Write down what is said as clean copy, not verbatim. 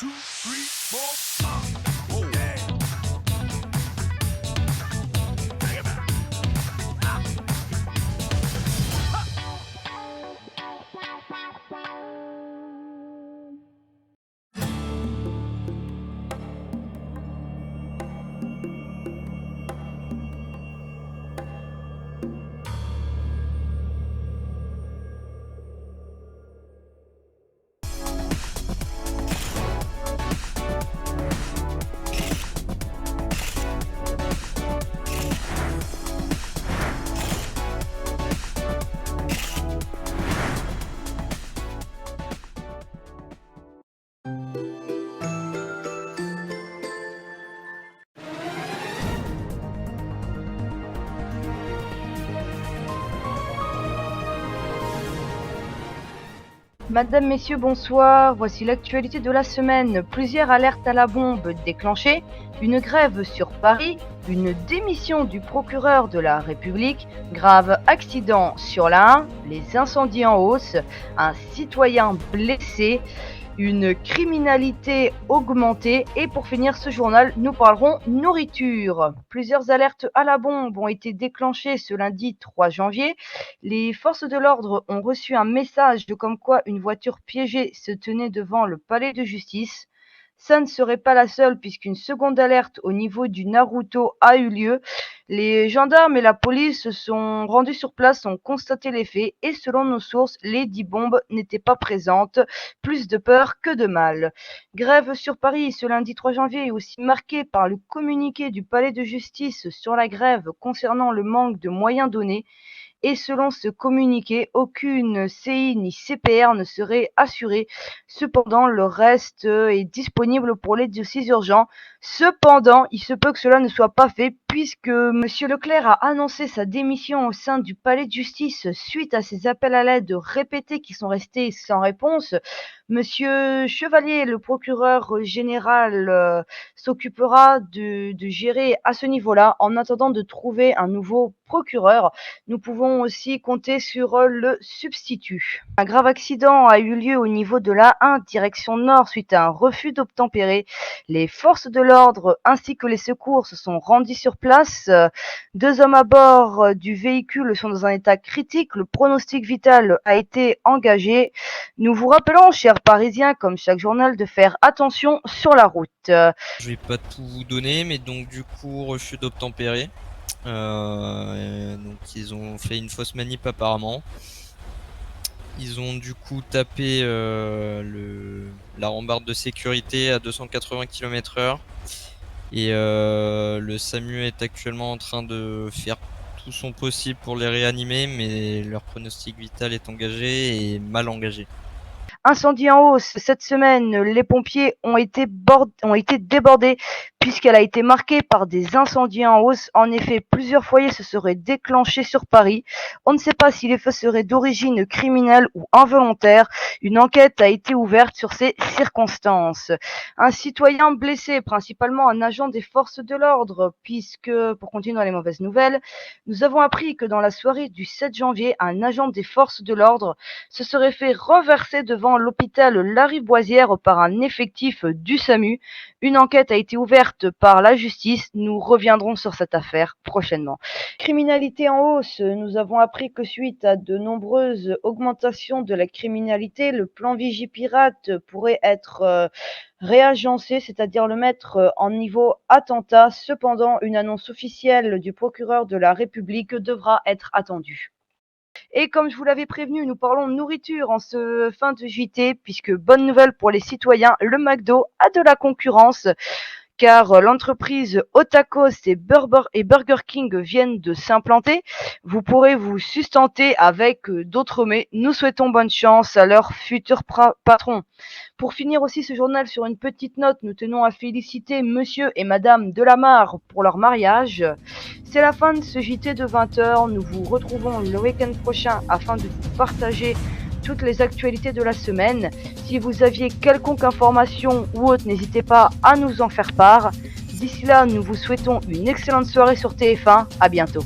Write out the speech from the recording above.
2, 3, 4. Oh yeah. Take it back. Madame, messieurs, bonsoir. Voici l'actualité de la semaine. Plusieurs alertes à la bombe déclenchées, une grève sur Paris, une démission du procureur de la République, grave accident sur la 1, les incendies en hausse, un citoyen blessé, une criminalité augmentée et pour finir ce journal, nous parlerons nourriture. Plusieurs alertes à la bombe ont été déclenchées ce lundi 3 janvier. Les forces de l'ordre ont reçu un message de comme quoi une voiture piégée se tenait devant le palais de justice. Ça ne serait pas la seule puisqu'une seconde alerte au niveau du Naruto a eu lieu. Les gendarmes et la police se sont rendus sur place, ont constaté les faits et selon nos sources, les 10 bombes n'étaient pas présentes. Plus de peur que de mal. Grève sur Paris ce lundi 3 janvier est aussi marquée par le communiqué du palais de justice sur la grève concernant le manque de moyens donnés. Et selon ce communiqué, aucune CI ni CPR ne serait assurée. Cependant, le reste est disponible pour les dossiers urgents. Cependant, il se peut que cela ne soit pas fait puisque M. Leclerc a annoncé sa démission au sein du palais de justice suite à ses appels à l'aide répétés qui sont restés sans réponse. Monsieur Chevalier, le procureur général, s'occupera de gérer à ce niveau-là en attendant de trouver un nouveau procureur. Nous pouvons aussi compter sur le substitut. Un grave accident a eu lieu au niveau de la 1 direction nord suite à un refus d'obtempérer. Les forces de l'ordre ainsi que les secours se sont rendus sur place. 2 hommes à bord du véhicule sont dans un état critique. Le pronostic vital a été engagé. Nous vous rappelons, chers Parisiens, comme chaque journal, de faire attention sur la route. Je vais pas tout vous donner, mais donc du coup, refus d'obtempérer. Donc ils ont fait une fausse manip apparemment. Ils ont du coup tapé la rambarde de sécurité à 280 km/h. Et le SAMU est actuellement en train de faire tout son possible pour les réanimer, mais leur pronostic vital est engagé et mal engagé. Incendie en hausse. Cette semaine, les pompiers ont été débordés puisqu'elle a été marquée par des incendies en hausse. En effet, plusieurs foyers se seraient déclenchés sur Paris. On ne sait pas si les feux seraient d'origine criminelle ou involontaire. Une enquête a été ouverte sur ces circonstances. Un citoyen blessé, principalement un agent des forces de l'ordre, puisque, pour continuer dans les mauvaises nouvelles, nous avons appris que dans la soirée du 7 janvier, un agent des forces de l'ordre se serait fait renverser devant l'hôpital Lariboisière par un effectif du SAMU. Une enquête a été ouverte par la justice. Nous reviendrons sur cette affaire prochainement. Criminalité en hausse. Nous avons appris que suite à de nombreuses augmentations de la criminalité, le plan Vigipirate pourrait être réagencé, c'est-à-dire le mettre en niveau attentat. Cependant, une annonce officielle du procureur de la République devra être attendue. Et comme je vous l'avais prévenu, nous parlons nourriture en ce fin de JT, puisque bonne nouvelle pour les citoyens, le McDo a de la concurrence, car l'entreprise Otakos et Burger King viennent de s'implanter. Vous pourrez vous sustenter avec d'autres mets. Nous souhaitons bonne chance à leur futur patron. Pour finir aussi ce journal sur une petite note, nous tenons à féliciter monsieur et madame Delamarre pour leur mariage. C'est la fin de ce JT de 20h. Nous vous retrouvons le week-end prochain afin de vous partager toutes les actualités de la semaine. Si vous aviez quelconque information ou autre, n'hésitez pas à nous en faire part. D'ici là, nous vous souhaitons une excellente soirée sur TF1. À bientôt.